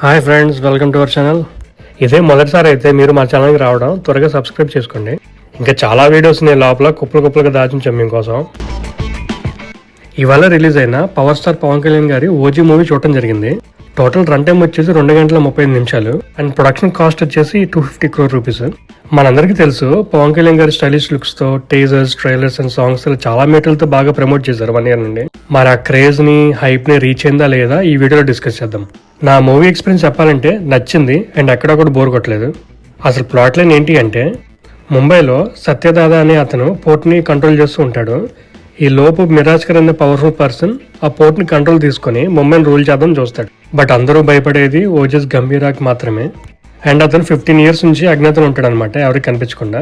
Hi friends, welcome to our channel. ఇదే మొదటిసారి అయితే మీరు మా ఛానల్కి రావడం త్వరగా సబ్స్క్రైబ్ చేసుకోండి. ఇంకా చాలా వీడియోస్ నేను లోపల కుప్పలుగా దాచించాం మీకోసం. ఇవాళ రిలీజ్ అయిన పవర్ స్టార్ పవన్ కళ్యాణ్ గారి ఓజీ మూవీ చూడటం జరిగింది. టోటల్ రన్ టైం వచ్చేసి 2 గంటల 35 నిమిషాలు అండ్ ప్రొడక్షన్ కాస్ట్ వచ్చేసి 250 crore రూపీస్. మనందరికీ తెలుసు పవన్ కళ్యాణ్ గారి స్టైలిష్ లుక్స్ తో టీజర్స్, ట్రైలర్స్ అండ్ సాంగ్స్ చాలా మీటర్లతో బాగా ప్రమోట్ చేశారు 1 year నుండి. మరి ఆ క్రేజ్ ని, హైప్ ని రీచ్ అయిందా లేదా ఈ వీడియోలో డిస్కస్ చేద్దాం. నా మూవీ ఎక్స్పీరియన్స్ చెప్పాలంటే నచ్చింది అండ్ ఎక్కడ కూడా బోర్ కొట్టలేదు. అసలు ప్లాట్ లైన్ ఏంటి అంటే, ముంబైలో సత్యదాద అనే అతను పోర్ట్ని కంట్రోల్ చేస్తూ ఉంటాడు. ఈ లోపు మిరాజ్కర్ అనే పవర్ఫుల్ పర్సన్ ఆ పోర్ట్ని కంట్రోల్ తీసుకుని ముంబైని రూల్ చేద్దాం చూస్తాడు. బట్ అందరూ భయపడేది ఓజస్ గంభీరాకి మాత్రమే. అండ్ అతను 15 years నుంచి అజ్ఞాతంలో ఉంటాడు అనమాట, ఎవరికి కనిపించకుండా.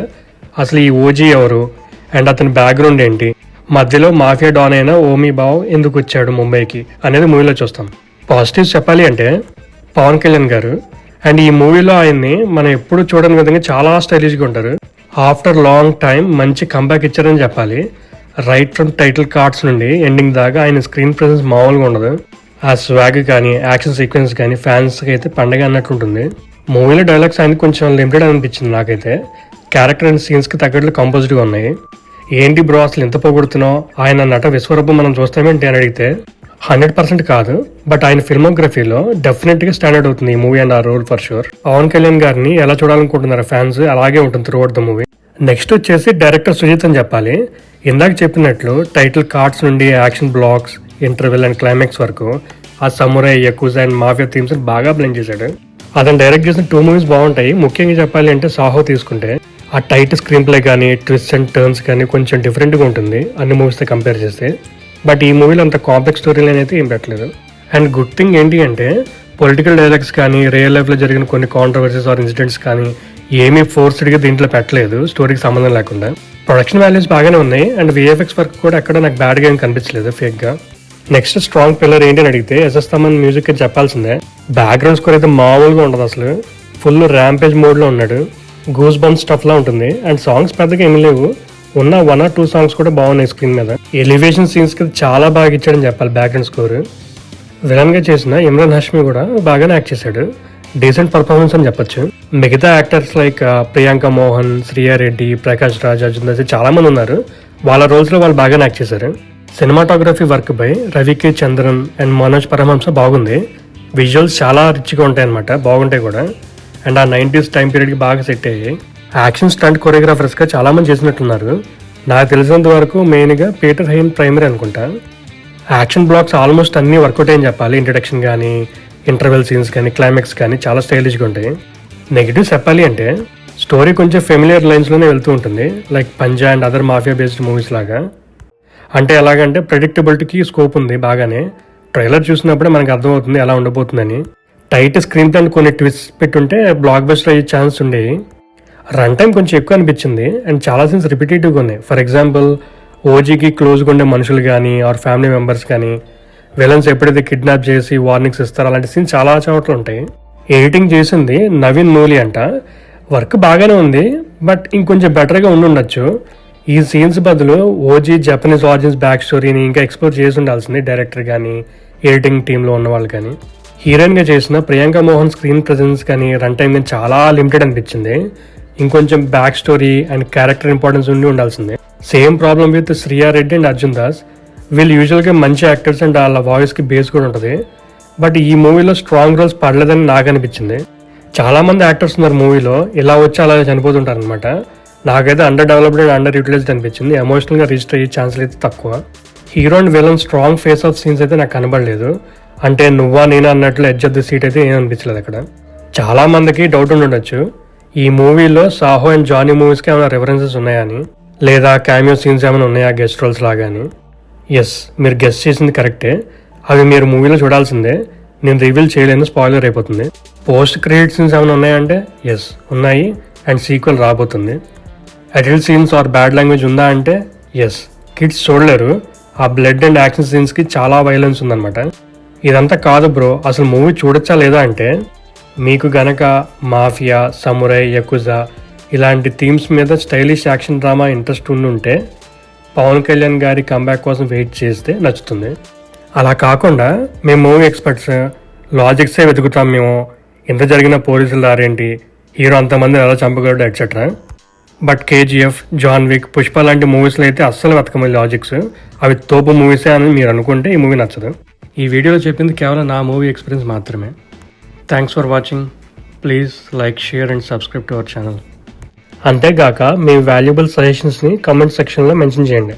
అసలు ఈ ఓజీ ఎవరు అండ్ అతని బ్యాక్గ్రౌండ్ ఏంటి, మధ్యలో మాఫియా డాన్ అయిన ఓమీ బావ్ ఎందుకు వచ్చాడు ముంబైకి అనేది మూవీలో చూస్తాం. పాజిటివ్స్ చెప్పాలి అంటే పవన్ కళ్యాణ్ గారు అండ్ ఈ మూవీలో ఆయన్ని మనం ఎప్పుడు చూడని విధంగా చాలా స్టైలిష్గా ఉంటారు. ఆఫ్టర్ లాంగ్ టైం మంచి కంబ్యాక్ ఇచ్చారని చెప్పాలి. రైట్ ఫ్రమ్ టైటిల్ కార్డ్స్ నుండి ఎండింగ్ దాకా ఆయన స్క్రీన్ ప్రెసెన్స్ మామూలుగా ఉండదు. ఆ స్వాగ్ కానీ యాక్షన్ సీక్వెన్స్ కానీ ఫ్యాన్స్కి అయితే పండగ అన్నట్టు ఉంటుంది. మూవీలో డైలాగ్స్ ఆయన కొంచెం లిమిటెడ్ అనిపించింది నాకైతే. క్యారెక్టర్ అండ్ సీన్స్కి తగ్గట్లు కంపోజ్డ్గా ఉన్నాయి. ఏంటి బ్రో అసలు ఎంత పొగుడుతున్నావు, ఆయన నట విశ్వరూపం మనం చూస్తామేంటి అని అడిగితే 100% కాదు, బట్ ఆయన ఫిల్మోగ్రఫీలో డెఫినెట్గా స్టాండర్డ్ అవుతుంది ఈ మూవీ అండ్ ఆ role for sure. Pawan Kalyan గారిని ఎలా చూడాలనుకుంటున్నారు ఫ్యాన్స్, అలాగే ఉంటుంది throughout the movie. Next వచ్చేసి డైరెక్టర్ సుజిత్ అని చెప్పాలి. ఇందాక చెప్పినట్లు టైటిల్ కార్డ్స్ నుండి action blocks, interval and climax వరకు ఆ samurai, yakuza and mafia themes బాగా బ్లెండ్ చేశాడు. అతను డైరెక్ట్ చేసిన 2 movies బాగుంటాయి. ముఖ్యంగా చెప్పాలి అంటే సాహో తీసుకుంటే ఆ టైట్ స్క్రీన్ ప్లే కానీ ట్విస్ట్ అండ్ టర్న్స్ కానీ కొంచెం డిఫరెంట్గా ఉంటుంది అన్ని మూవీస్తో కంపేర్ చేస్తే. బట్ ఈ మూవీలో అంత కాంప్లెక్స్ స్టోరీ లైన్ అయితే ఏం పెట్టలేదు. అండ్ గుడ్ థింగ్ ఏంటి అంటే పొలిటికల్ డైలాగ్స్ కానీ రియల్ లైఫ్లో జరిగిన కొన్ని కాంట్రవర్సీస్ ఆర్ ఇన్సిడెంట్స్ కానీ ఏమీ ఫోర్స్డ్గా దీంట్లో పెట్టలేదు, స్టోరీకి సంబంధం లేకుండా. ప్రొడక్షన్ వాల్యూస్ బాగానే ఉన్నాయి అండ్ విఎఫ్ఎక్స్ వర్క్ కూడా ఎక్కడ నాకు బ్యాడ్గా ఏం కనిపించలేదు ఫేక్గా. నెక్స్ట్ స్ట్రాంగ్ పిల్లర్ ఏంటి అని అడిగితే ఎస్ఎస్ తమన్ మ్యూజిక్ చెప్పాల్సిందే. బ్యాక్గ్రౌండ్ స్కోర్ అయితే మామూలుగా ఉండదు, అసలు ఫుల్ ర్యాంపేజ్ మోడ్లో ఉన్నాడు. గూస్ బంప్ స్టఫ్లా ఉంటుంది అండ్ సాంగ్స్ పెద్దగా ఏమి లేవు, ఉన్న 1 or 2 సాంగ్స్ కూడా బాగున్నాయి స్క్రీన్ మీద. ఎలివేషన్ సీన్స్కి చాలా బాగా ఇచ్చాడని చెప్పాలి బ్యాక్గ్రౌండ్ స్కోర్. విలన్గా చేసిన ఇమ్రాన్ హాష్మి కూడా బాగానే యాక్ట్ చేశాడు, డీసెంట్ పర్ఫార్మెన్స్ అని చెప్పొచ్చు. మిగతా యాక్టర్స్ లైక్ ప్రియాంక మోహన్, శ్రియా రెడ్డి, ప్రకాష్ రాజ్, అర్జున్ దాస్ చాలా మంది ఉన్నారు. వాళ్ళ రోల్స్లో వాళ్ళు బాగానే యాక్ట్ చేశారు. Cinematography work by Ravi K Chandran and Manoj Paramahamsa బాగుంది. విజువల్స్ చాలా రిచ్గా ఉంటాయి అనమాట, బాగుంటాయి కూడా. అండ్ ఆ 90s టైం పీరియడ్కి బాగా సెట్ అయ్యాయి. యాక్షన్ స్టంట్ కొరియోగ్రాఫర్స్గా చాలా మంది చేసినట్టున్నారు. నాకు తెలిసినంత వరకు మెయిన్గా పీటర్ హెయిన్ ప్రైమరీ అనుకుంటా. యాక్షన్ బ్లాక్స్ ఆల్మోస్ట్ అన్నీ వర్కౌట్ అయ్యని చెప్పాలి. ఇంట్రడక్షన్ కానీ, ఇంటర్వెల్ సీన్స్ కానీ, క్లైమాక్స్ కానీ చాలా స్టైలిష్గా ఉంటాయి. నెగిటివ్స్ చెప్పాలి అంటే స్టోరీ కొంచెం ఫెమిలియర్ లైన్స్లోనే వెళ్తూ ఉంటుంది, like Panja and other mafia based movies లాగా. అంటే ఎలాగంటే ప్రెడిక్టబిలిటీకి స్కోప్ ఉంది బాగానే. ట్రైలర్ చూసినప్పుడే మనకు అర్థమవుతుంది ఎలా ఉండబోతుందని. టైట్ స్క్రీన్ ప్లే కొన్ని ట్విస్ట్ పెట్టుంటే బ్లాక్ బస్టర్ అయ్యే ఛాన్స్ ఉండేవి. రన్ టైం కొంచెం ఎక్కువ అనిపించింది అండ్ చాలా సీన్స్ రిపిటేటివ్గా ఉన్నాయి. ఫర్ ఎగ్జాంపుల్ ఓజీకి క్లోజ్గా ఉండే మనుషులు కానీ ఆర్ ఫ్యామిలీ మెంబర్స్ కానీ విలన్స్ ఎప్పుడైతే కిడ్నాప్ చేసి వార్నింగ్స్ ఇస్తారో అలాంటి సీన్స్ చాలా చోట్ల ఉంటాయి. ఎడిటింగ్ చేసింది నవీన్ మూలి అంట. వర్క్ బాగానే ఉంది బట్ ఇంకొంచెం బెటర్గా ఉండొచ్చు. ఈ సీన్స్ బదులు ఓజీ జపనీస్ ఆరిజిన్స్ బ్యాక్ స్టోరీని ఇంకా ఎక్స్ప్లోర్ చేసి ఉండాల్సింది డైరెక్టర్ కానీ ఎడిటింగ్ టీంలో ఉన్న వాళ్ళు కానీ. హీరోయిన్గా చేసిన ప్రియాంక మోహన్ స్క్రీన్ ప్రెజెన్స్ కానీ రన్ టైం కానీ చాలా లిమిటెడ్ అనిపించింది. ఇంకొంచెం back story and character importance ఉండి ఉండాల్సిందే. Same problem with Shriya Reddy and Arjun Das. వీళ్ళు యూజువల్గా మంచి యాక్టర్స్ అండ్ వాళ్ళ వాయిస్కి బేస్ కూడా ఉంటుంది. బట్ ఈ మూవీలో స్ట్రాంగ్ రోల్స్ పడలేదని నాకు అనిపించింది. చాలామంది యాక్టర్స్ ఉన్నారు మూవీలో, ఇలా వచ్చి అలా చనిపోతుంటారు అనమాట. నాకైతే under developed and under utilized అనిపించింది. ఎమోషనల్గా రిజిస్టర్ అయ్యే ఛాన్సులు అయితే తక్కువ. Hero and villain strong face off scenes అయితే నాకు కనబడలేదు. అంటే నువ్వా నేనా అన్నట్లు ఎడ్జ్ ఆఫ్ ది సీట్ అయితే ఏం అనిపించలేదు అక్కడ. చాలా మందికి డౌట్ ఉండొచ్చు ఈ మూవీలో సాహో అండ్ జానీ మూవీస్కి ఏమైనా రెఫరెన్సెస్ ఉన్నాయని, లేదా క్యామియో సీన్స్ ఏమైనా ఉన్నాయా గెస్ట్ రోల్స్ లాగా అని. ఎస్, మీరు గెస్ట్ చేసింది కరెక్టే. అవి మీరు మూవీలో చూడాల్సిందే. నేను రివీల్ చేయలేను, స్పాయిలర్ అయిపోతుంది. పోస్ట్ క్రెడిట్ సీన్స్ ఏమైనా ఉన్నాయంటే ఎస్ ఉన్నాయి అండ్ సీక్వెల్ రాబోతుంది. Adult scenes or bad language ఉందా అంటే ఎస్, కిడ్స్ చూడలేరు. ఆ బ్లడ్ అండ్ యాక్షన్ సీన్స్కి చాలా వైలెన్స్ ఉందన్నమాట. ఇదంతా కాదు బ్రో, అసలు మూవీ చూడొచ్చా లేదా అంటే మీకు గనక మాఫియా, సమురై, యకుజా ఇలాంటి థీమ్స్ మీద స్టైలిష్ యాక్షన్ డ్రామా ఇంట్రెస్ట్ ఉంటే పవన్ కళ్యాణ్ గారి కంబ్యాక్ కోసం వెయిట్ చేస్తే నచ్చుతుంది. అలా కాకుండా మేము మూవీ ఎక్స్పర్ట్స్ లాజిక్సే వెతుకుతాం మేము, ఎంత జరిగిన పోలీసుల దారేంటి, హీరో అంతమందిని ఎలా చంపగలడు etcetera. But KGF, John Wick, Pushpa లాంటి మూవీస్లో అయితే అస్సలు వెతకమని లాజిక్స్. అవి తోపు మూవీసే అని మీరు అనుకుంటే ఈ మూవీ నచ్చదు. ఈ వీడియోలో చెప్పింది కేవలం నా మూవీ ఎక్స్పీరియన్స్ మాత్రమే. Thanks for watching. Please like, share and subscribe to our channel. అంతేగాక మీ వాల్యుబుల్ సజెషన్స్ని కామెంట్ సెక్షన్లో మెన్షన్ చేయండి.